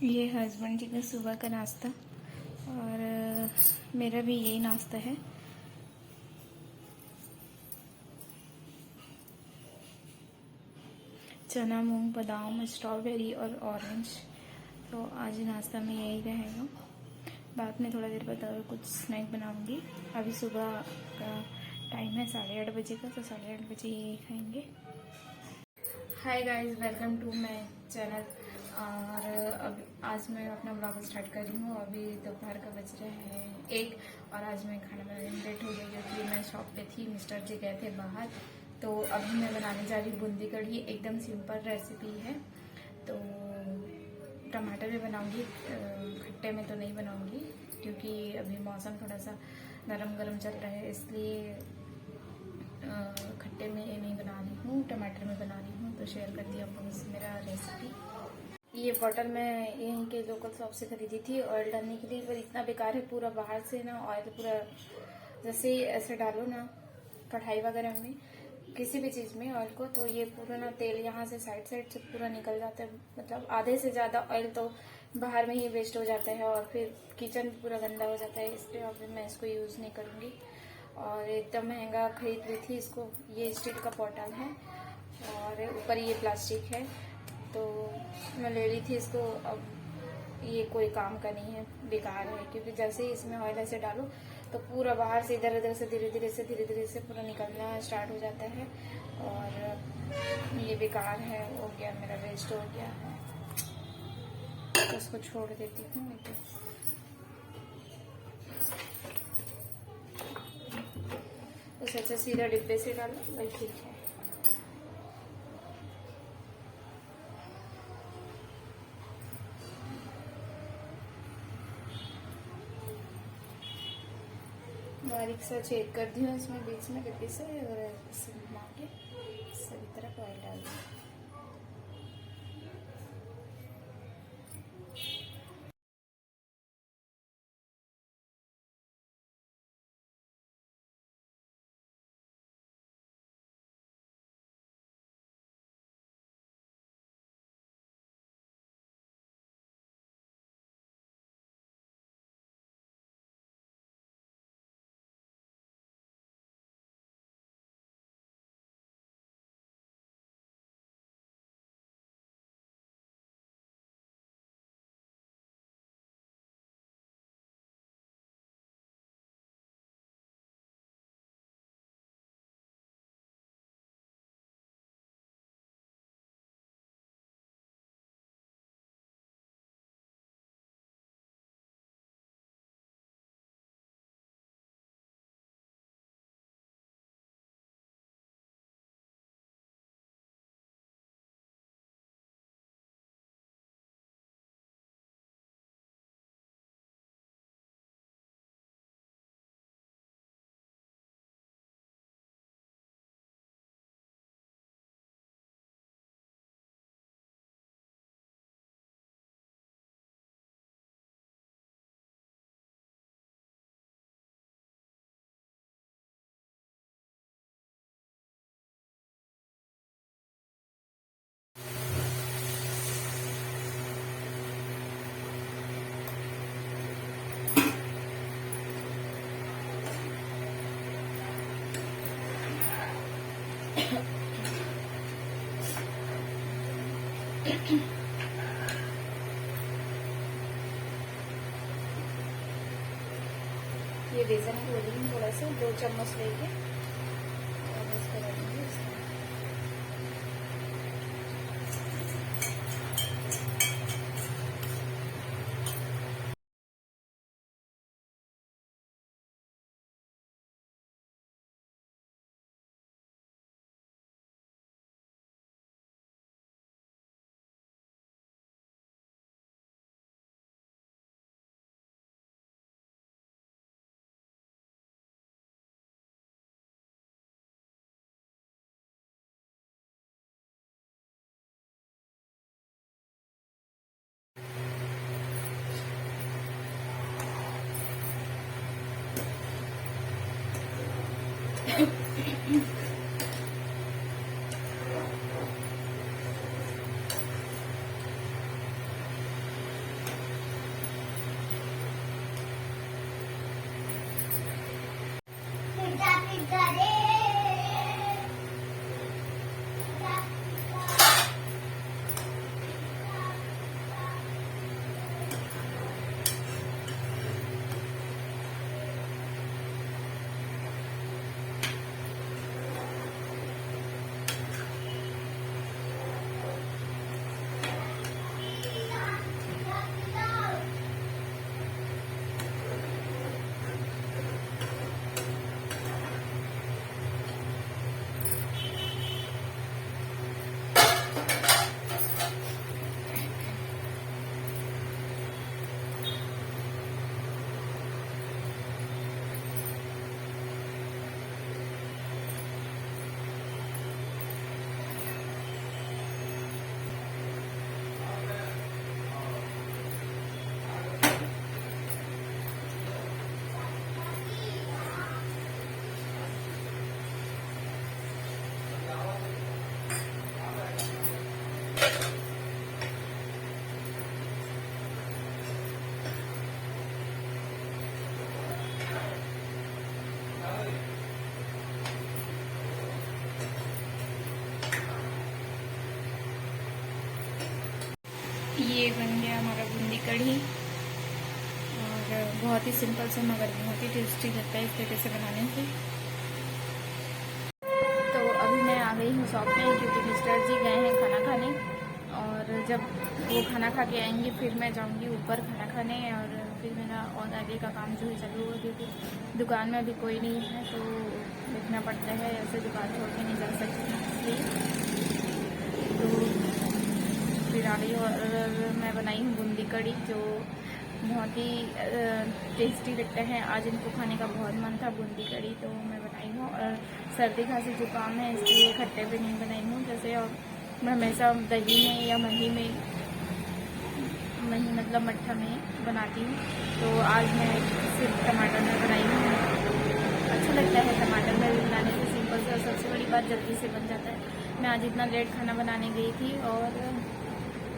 ये हस्बैंड जी का सुबह का नाश्ता और मेरा भी यही नाश्ता है। चना, मूंग, बादाम, स्ट्रॉबेरी और ऑरेंज। तो आज नाश्ता में यही रहेगा। बाद में थोड़ा देर बाद और कुछ स्नैक बनाऊंगी। अभी सुबह का टाइम है 8:30 बजे का, तो 8:30 बजे यही खाएंगे। Hi guys, welcome to my channel. और अब आज मैं अपना ब्लॉग स्टार्ट कर रही हूँ। अभी दोपहर का बज रहे हैं 1 और आज मैं खाना बनाने में लेट हो गई क्योंकि मैं शॉप पे थी, मिस्टर जी गए थे बाहर। तो अभी मैं बनाने जा रही हूँ बूंदी कढ़ी। एकदम सिंपल रेसिपी है। तो टमाटर में बनाऊंगी, खट्टे में तो नहीं बनाऊंगी क्योंकि अभी मौसम थोड़ा सा नरम गरम चल रहा है, इसलिए खट्टे में नहीं बना रही हूँ, टमाटर में बना रही हूँ। तो शेयर कर दिया आपको मेरा रेसिपी। ये बॉटल मैं यहीं के लोकल शॉप से खरीदी थी ऑयल डालने के लिए, पर इतना बेकार है पूरा। बाहर से ना ऑयल पूरा, जैसे ऐसे डालो ना कढ़ाई वगैरह में, किसी भी चीज़ में ऑयल को, तो ये पूरा ना तेल यहाँ से साइड से पूरा निकल जाता है। मतलब आधे से ज़्यादा ऑयल तो बाहर में ही वेस्ट हो जाता है और फिर किचन पूरा गंदा हो जाता है। इसलिए अब मैं इसको यूज़ नहीं करूँगी। और एकदम महंगा खरीद ली थी इसको। ये स्टील का बॉटल है और ऊपर ये प्लास्टिक है, तो मैं ले ली थी इसको। अब ये कोई काम का नहीं है, बेकार है, क्योंकि जैसे ही इसमें ऑयल ऐसे डालो तो पूरा बाहर से इधर उधर से धीरे धीरे से पूरा निकलना स्टार्ट हो जाता है और ये बेकार है। हो गया मेरा, वेस्ट हो गया है, तो उसको छोड़ देती हूँ। उसे अच्छा सीधा डिब्बे से डालो, वही ठीक है। बारीक सा छेद कर दिया इसमें बीच में डिब्बे से, और इसे घुमा के सभी तरफ ऑयल डाल दिया। ये बेसन को लेंगे थोड़ा सा, 2 चम्मच लेके और इसको डालेंगे इसमें। ये बन गया हमारा बूंदी कढ़ी, और बहुत ही सिंपल से मगर बहुत ही टेस्टी लगता है इस तरीके से बनाने से। तो अभी मैं आ गई हूँ शॉप में, क्योंकि मिस्टर जी गए हैं खाना खाने, और जब वो खाना खा के आएंगे फिर मैं जाऊँगी ऊपर खाना खाने, और फिर मेरा और आगे का काम जो है चालू होगा, क्योंकि दुकान में अभी कोई नहीं है तो देखना पड़ता है, ऐसे दुकान छोड़ के नहीं जा सकती, इसलिए तो फिर आ गई। और मैं बनाई हूँ बूंदी कढ़ी, जो बहुत ही टेस्टी लगता है। आज इनको खाने का बहुत मन था बूंदी कढ़ी, तो मैं बनाई हूँ। और सर्दी खांसी जुकाम है, इसलिए खट्टे पे नहीं बनाई हूँ, जैसे और मैं हमेशा दही में या मही मतलब मट्ठा में बनाती हूँ, तो आज मैं सिर्फ टमाटर में बनाई हूँ। अच्छा लगता है टमाटर में भी बनाने से, सिंपल से, और सबसे बड़ी बात जल्दी से बन जाता है। मैं आज इतना लेट खाना बनाने गई थी और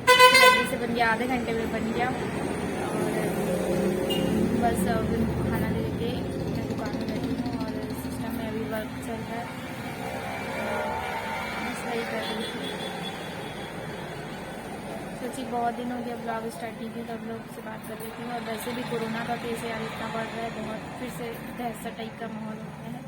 जल्दी से बन गया, आधे घंटे में बन गया। और बस अब इनको खाना दे के मैं दुकान में बैठी हूँ, और सिस्टम में अभी वर्क चल रहा है, बस वही कर रही थी। सोची बहुत दिन हो गया ब्लॉग स्टार्ट नहीं किया, तब लोग से बात कर रही थी। और वैसे भी कोरोना का केस यार इतना बढ़ रहा है, बहुत फिर से दहशत टाइप का माहौल होता है।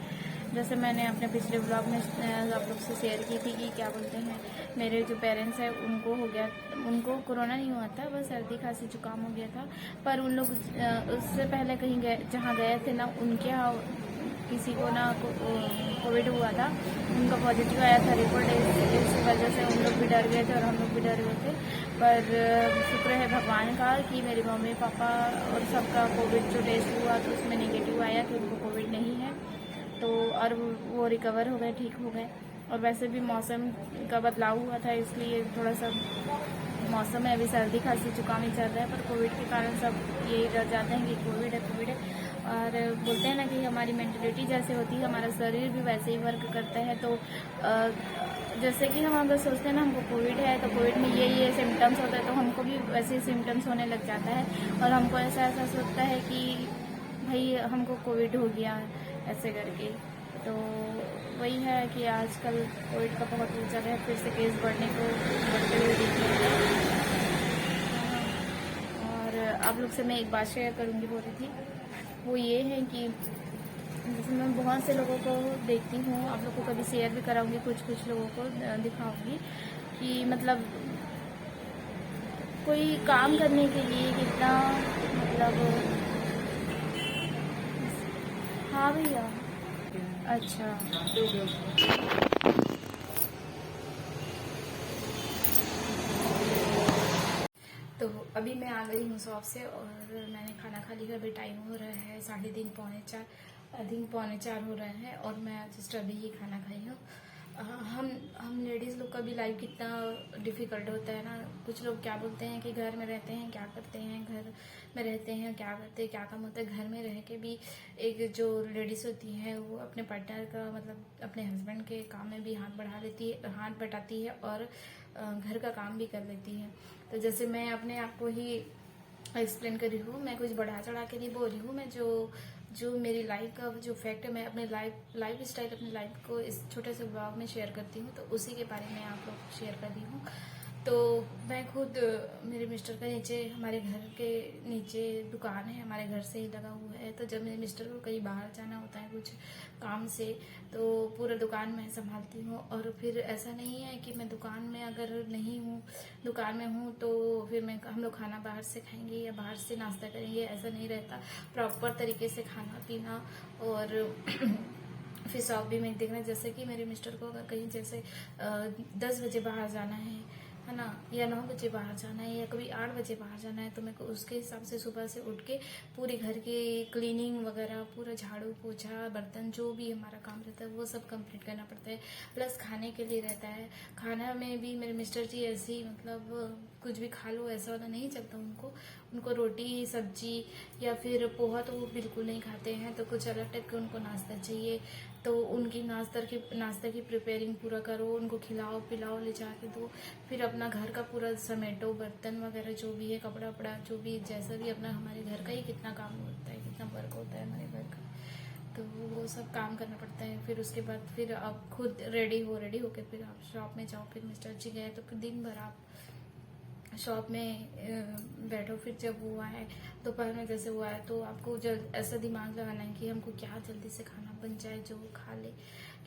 जैसे मैंने अपने पिछले ब्लॉग में आप लोग से शेयर की थी कि क्या बोलते हैं, मेरे जो पेरेंट्स हैं उनको हो गया, उनको कोरोना नहीं हुआ था, बस सर्दी खांसी जुकाम हो गया था। पर उन लोग उससे पहले कहीं गए, जहाँ गए थे ना, उनके यहाँ किसी को ना कोविड हुआ था, उनका पॉजिटिव आया था रिपोर्ट। इस वजह से उन लोग भी डर गए थे और हम लोग भी डर गए थे। पर शुक्र है भगवान का कि मेरे मम्मी पापा और सबका कोविड जो टेस्ट हुआ तो उसमें नेगेटिव आया, कि उनको कोविड नहीं है। तो और वो रिकवर हो गए, ठीक हो गए। और वैसे भी मौसम का बदलाव हुआ था, इसलिए थोड़ा सा मौसम में अभी सर्दी खांसी जुकाम ही चल रहा है। पर कोविड के कारण सब यही डर जाते हैं कि कोविड है। और बोलते हैं ना कि हमारी मेंटलिटी जैसे होती है, हमारा शरीर भी वैसे ही वर्क करता है। तो जैसे कि हम अगर सोचते हैं ना हमको कोविड है, तो कोविड में ये सिम्टम्स होता है, तो हमको भी वैसे ही सिम्टम्स होने लग जाता है, और हमको ऐसा सोचता है कि भाई हमको कोविड हो गया, ऐसे करके। तो वही है कि आजकल कोविड का बहुत हो चल रहा है, फिर से केस बढ़ते हुए देखिए। और आप लोग से मैं एक बात शेयर करूँगी, बोल रही थी, वो ये है कि जैसे मैं बहुत से लोगों को देखती हूँ, आप लोग को कभी शेयर भी कराऊंगी, कुछ लोगों को दिखाऊंगी कि मतलब कोई काम करने के लिए कितना मतलब। हाँ भैया, अच्छा। तो अभी मैं आ गई हूँ शॉप से, और मैंने खाना खा लिया। अभी टाइम हो रहा है 3:30 पौने 4 हो रहे हैं, और मैं जस्ट अभी ही खाना खाई हूँ। हम लेडीज़ लोग का भी लाइफ कितना डिफ़िकल्ट होता है ना। कुछ लोग क्या बोलते हैं कि घर में रहते हैं क्या करते हैं, घर में रहते हैं क्या करते हैं, क्या काम होता है। घर में रह के भी एक जो लेडीज़ होती है वो अपने पार्टनर का मतलब अपने हस्बैंड के काम में भी हाथ बटाती है, और घर का काम भी कर लेती है। तो जैसे मैं अपने आप को ही एक्सप्लेन कर रही हूँ, मैं कुछ बढ़ा चढ़ा के नहीं बोल रही हूँ। मैं जो मेरी लाइफ का जो फैक्ट है, मैं अपने लाइफ स्टाइल, अपनी लाइफ को इस छोटे से ब्लॉग में शेयर करती हूँ, तो उसी के बारे में आप लोग शेयर कर रही हूँ। तो मैं खुद मेरे मिस्टर का नीचे, हमारे घर के नीचे दुकान है, हमारे घर से ही लगा हुआ है। तो जब मेरे मिस्टर को कहीं बाहर जाना होता है कुछ काम से, तो पूरा दुकान मैं संभालती हूँ। और फिर ऐसा नहीं है कि मैं दुकान में अगर नहीं हूँ, दुकान में हूँ तो फिर हम लोग खाना बाहर से खाएंगे या बाहर से नाश्ता करेंगे, ऐसा नहीं रहता। प्रॉपर तरीके से खाना पीना, और फिर शॉप भी मैं देखना। जैसे कि मेरे मिस्टर को अगर कहीं जैसे 10 बजे बाहर जाना है ना, या 9 बजे बाहर जाना है, या कभी 8 बजे बाहर जाना है, तो मेरे को उसके हिसाब से सुबह से उठ के पूरे घर की क्लीनिंग वगैरह, पूरा झाड़ू पोछा बर्तन जो भी हमारा काम रहता है वो सब कंप्लीट करना पड़ता है। प्लस खाने के लिए रहता है, खाना में भी मेरे मिस्टर जी ऐसे ही मतलब कुछ भी खा लो ऐसा वाला नहीं चलता उनको रोटी सब्जी या फिर पोहा तो वो बिल्कुल नहीं खाते हैं। तो कुछ अलग टाइप का उनको नाश्ता चाहिए। तो उनकी नाश्ता की प्रिपेयरिंग पूरा करो, उनको खिलाओ पिलाओ, ले जाके दो। फिर अपना घर का पूरा समेटो, बर्तन वगैरह जो भी है, कपड़ा वपड़ा जो भी, जैसा भी अपना हमारे घर का ही कितना काम होता है, कितना वर्क होता है हमारे घर का, तो वो सब काम करना पड़ता है। फिर उसके बाद फिर आप खुद रेडी होके फिर आप शॉप में जाओ। फिर मिस्टर जी गए तो फिर दिन भर आप शॉप में बैठो, फिर जब वो आए दोपहर में जैसे वो आए तो आपको जल्द ऐसा दिमाग लगाना है कि हमको क्या जल्दी से खाना बन जाए जो वो खा ले,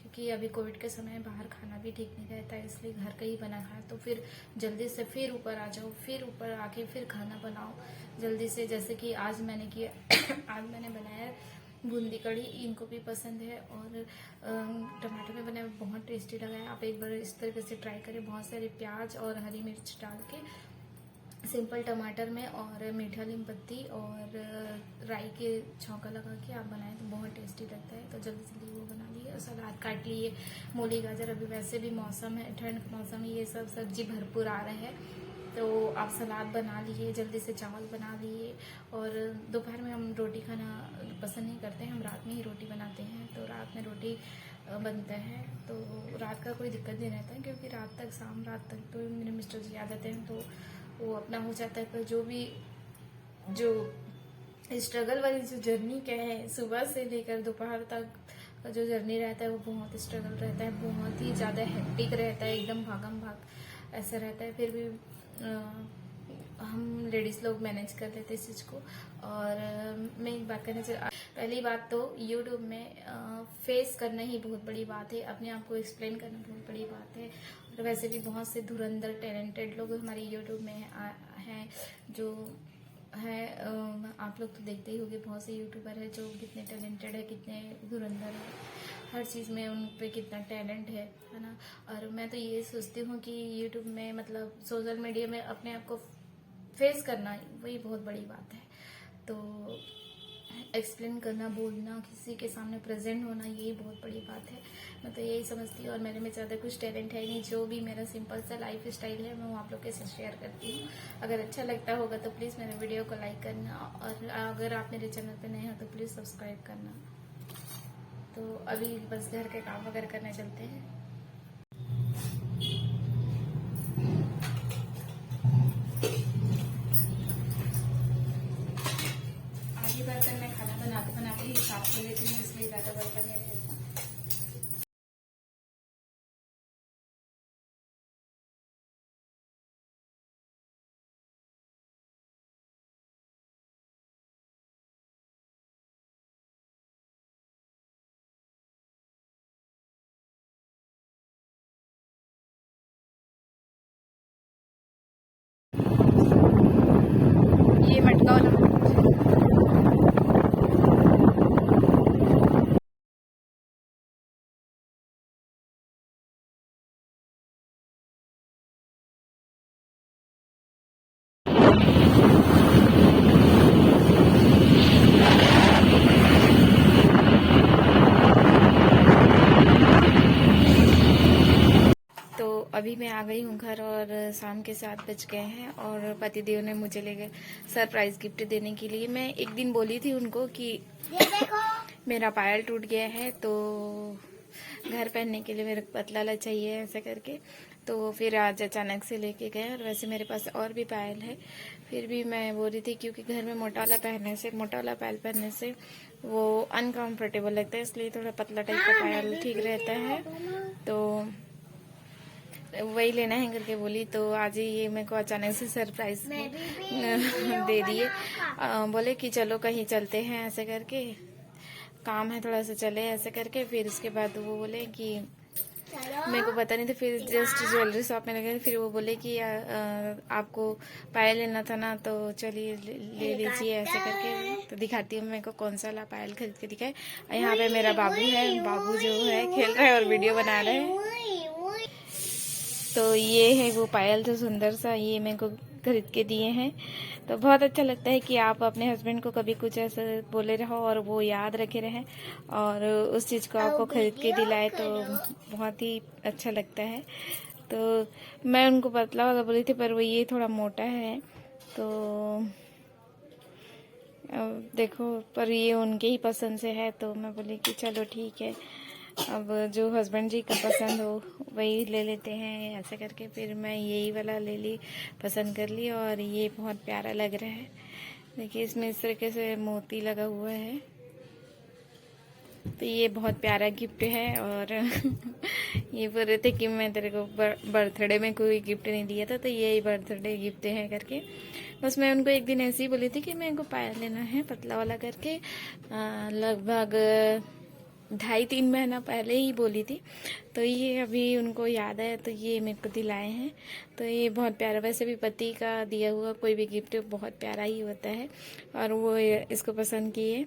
क्योंकि अभी कोविड के समय बाहर खाना भी ठीक नहीं रहता है, इसलिए घर का ही बना खाए। तो फिर जल्दी से फिर ऊपर आ जाओ, फिर ऊपर आके फिर खाना बनाओ जल्दी से। जैसे कि आज मैंने किया आज मैंने बनाया बूंदी कढ़ी, इनको भी पसंद है, और टमाटर में बनाया बहुत टेस्टी लगा है। आप एक बार इस तरीके से ट्राई करें, बहुत सारे प्याज और हरी मिर्च डाल के सिंपल टमाटर में, और मीठा नीम पत्ती और राई के छौंका लगा के आप बनाएं तो बहुत टेस्टी लगता है। तो जल्दी जल्दी वो बना लिए, और सलाद काट लिए, मूली गाजर, अभी वैसे भी मौसम है, ठंड का मौसम है, ये सब सब्जी भरपूर आ रहे हैं, तो आप सलाद बना लिए, जल्दी से चावल बना लिए। और दोपहर में हम रोटी खाना पसंद नहीं करते हैं, हम रात में ही रोटी बनाते हैं, तो रात में रोटी बनता है, तो रात का कोई दिक्कत नहीं रहता है, क्योंकि रात तक तो मेरे मिस्टर जी आ जाते हैं, तो वो अपना हो जाता है। पर जो स्ट्रगल वाली जो जर्नी क्या है, सुबह से लेकर दोपहर तक का जो जर्नी रहता है, वो बहुत स्ट्रगल रहता है, बहुत ही ज़्यादा हेक्टिक रहता है, एकदम भागम भाग ऐसा रहता है। फिर भी हम लेडीज़ लोग मैनेज कर लेते इस चीज़ को। और मैं एक बात करना चाहती, पहली बात तो यूट्यूब में फेस करना ही बहुत बड़ी बात है, अपने आप को एक्सप्लेन करना बहुत बड़ी बात है। और वैसे भी बहुत से धुरंधर टैलेंटेड लोग हमारे यूट्यूब में हैं, जो है आप लोग तो देखते ही होंगे, बहुत से यूट्यूबर है जो कितने टैलेंटेड है, कितने धुरंधर है, हर चीज़ में उन पे कितना टैलेंट है ना। और मैं तो ये सोचती हूँ कि यूट्यूब में मतलब सोशल मीडिया में अपने आप को फेस करना वही बहुत बड़ी बात है। तो एक्सप्लेन करना, बोलना, किसी के सामने प्रेजेंट होना, यही बहुत बड़ी बात है। मैं तो यही समझती हूँ, और मेरे में ज़्यादा कुछ टैलेंट है नहीं, जो भी मेरा सिंपल सा लाइफ स्टाइल है मैं वो आप लोग के साथ शेयर करती हूँ। अगर अच्छा लगता होगा तो प्लीज़ मेरे वीडियो को लाइक करना, और अगर आप मेरे चैनल पर नए हो तो प्लीज़ सब्सक्राइब करना। तो अभी बस घर के काम वगैरह करने चलते हैं। आधी बर्तन मैं खाना बनाते बनाते ही साफ कर लेती हूँ, इसलिए ज़्यादा बर्तन नहीं रहता। ये मटका वाला तो अभी मैं आ गई हूँ घर, और शाम के 7 बज गए हैं, और पतिदेव ने मुझे ले गए सरप्राइज गिफ्ट देने के लिए। मैं एक दिन बोली थी उनको कि मेरा पायल टूट गया है, तो घर पहनने के लिए मेरे को पतला वाला चाहिए ऐसा करके, तो फिर आज अचानक से लेके गए। और वैसे मेरे पास और भी पायल है, फिर भी मैं बोल रही थी क्योंकि घर में मोटा वाला पायल पहनने से वो अनकंफर्टेबल लगता है, इसलिए थोड़ा पतला टाइप का पायल ठीक रहता है, तो वही लेना है करके बोली। तो आज ही ये मेरे को अचानक से सरप्राइज दे दिए। बोले कि चलो कहीं चलते हैं ऐसे करके, काम है थोड़ा सा, चले ऐसे करके। फिर उसके बाद वो बोले कि मेरे को पता नहीं था, फिर जस्ट ज्वेलरी शॉप में लगे, फिर वो बोले कि आपको पायल लेना था ना, तो चलिए ले लीजिए ऐसे करके। तो दिखाती हूँ मेरे को कौन सा वाला पायल खरीद के दिखाए। यहाँ पे मेरा बाबू है, बाबू जो है खेल रहा है और वीडियो बना रहा है। तो ये है वो पायल, जो सुंदर सा, ये मेरे को खरीद के दिए हैं। तो बहुत अच्छा लगता है कि आप अपने हस्बैंड को कभी कुछ ऐसा बोले रहो और वो याद रखे रहे, और उस चीज़ को आपको खरीद के दिलाए, तो बहुत ही अच्छा लगता है। तो मैं उनको पतला वाला बोली थी, पर वो ये थोड़ा मोटा है, तो देखो, पर ये उनके ही पसंद से है, तो मैं बोली कि चलो ठीक है, अब जो हस्बैंड जी का पसंद हो वही ले लेते हैं ऐसे करके। फिर मैं यही वाला ले ली, पसंद कर ली, और ये बहुत प्यारा लग रहा है। देखिए इसमें इस तरीके से मोती लगा हुआ है, तो ये बहुत प्यारा गिफ्ट है। और ये बोल रहे थे कि मैं तेरे को बर्थडे में कोई गिफ्ट नहीं दिया था, तो यही बर्थडे गिफ्ट है करके। बस मैं उनको एक दिन ऐसे ही बोली थी कि मेरे को पायल लेना है पतला वाला करके, लगभग 2.5-3 महीना पहले ही बोली थी। तो ये अभी उनको याद है, तो ये मेरे को दिलाए हैं। तो ये बहुत प्यारा, वैसे भी पति का दिया हुआ कोई भी गिफ्ट बहुत प्यारा ही होता है। और वो इसको पसंद किए,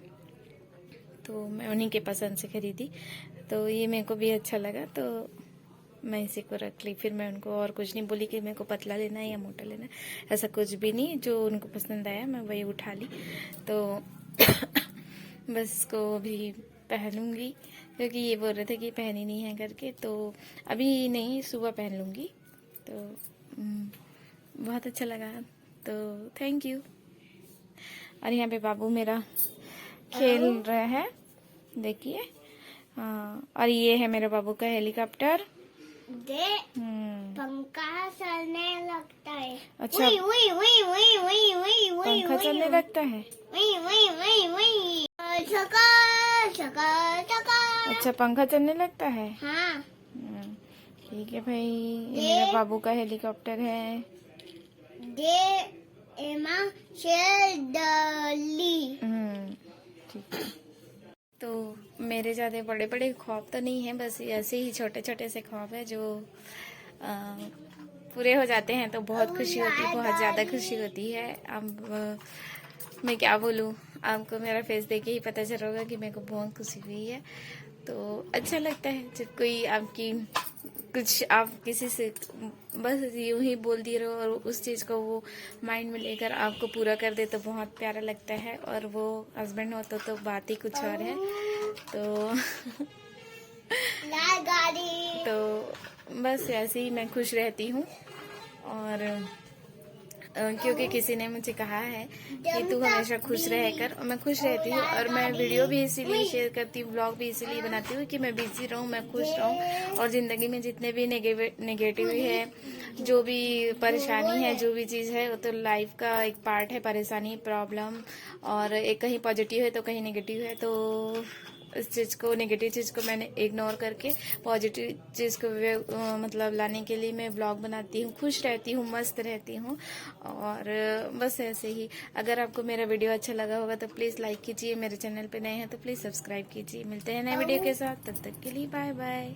तो मैं उन्हीं के पसंद से खरीदी। तो ये मेरे को भी अच्छा लगा, तो मैं इसी को रख ली। फिर मैं उनको और कुछ नहीं बोली कि मेरे को पतला लेना है या मोटा लेना है, ऐसा कुछ भी नहीं। जो उनको पसंद आया मैं वही उठा ली। तो बस इसको भी पहनूंगी, क्योंकि ये बोल रहे थे कि पहनी नहीं है करके, तो अभी नहीं, सुबह पहन लूँगी। तो बहुत अच्छा लगा, तो थैंक यू। और यहाँ पे बाबू मेरा खेल रहा है, देखिए। हाँ, और ये है मेरे बाबू का हेलीकॉप्टर। पंखा चलने लगता है। अच्छा, पंखा चलने लगता है। अच्छा, पंखा चलने लगता है। हाँ। ठीक है भाई, ये मेरे बाबू का हेलीकॉप्टर है। ठीक है। तो मेरे ज़्यादा बड़े बड़े ख्वाब तो नहीं है, बस ऐसे ही छोटे छोटे से ख्वाब है जो पूरे हो जाते हैं तो बहुत खुशी होती है, बहुत ज़्यादा खुशी होती है। अब मैं क्या बोलूँ, आपको मेरा फेस देख के ही पता चल होगा कि मेरे को बहुत खुशी हुई है। तो अच्छा लगता है जब कोई आपकी कुछ, आप किसी से बस यूं ही बोल दिए रहो और उस चीज़ को वो माइंड में लेकर आपको पूरा कर दे, तो बहुत प्यारा लगता है। और वो हस्बैंड हो तो बात ही कुछ और है। तो बस ऐसे ही मैं खुश रहती हूँ। और क्योंकि किसी ने मुझे कहा है कि तू हमेशा खुश रह कर, और मैं खुश रहती हूँ। और मैं वीडियो भी इसीलिए शेयर करती हूँ, ब्लॉग भी इसीलिए बनाती हूँ कि मैं बिजी रहूँ, मैं खुश रहूँ। और ज़िंदगी में जितने भी नेगेटिव है, जो भी परेशानी है, जो भी चीज़ है, वो तो लाइफ का एक पार्ट है। परेशानी, प्रॉब्लम, और एक कहीं पॉजिटिव है तो कहीं नेगेटिव है। तो इस चीज़ को, नेगेटिव चीज़ को मैंने इग्नोर करके पॉजिटिव चीज़ को मतलब लाने के लिए मैं ब्लॉग बनाती हूँ, खुश रहती हूँ, मस्त रहती हूँ। और बस ऐसे ही, अगर आपको मेरा वीडियो अच्छा लगा होगा तो प्लीज़ लाइक कीजिए, मेरे चैनल पे नए हैं तो प्लीज़ सब्सक्राइब कीजिए। मिलते हैं नए वीडियो के साथ, तब तक के लिए बाय बाय।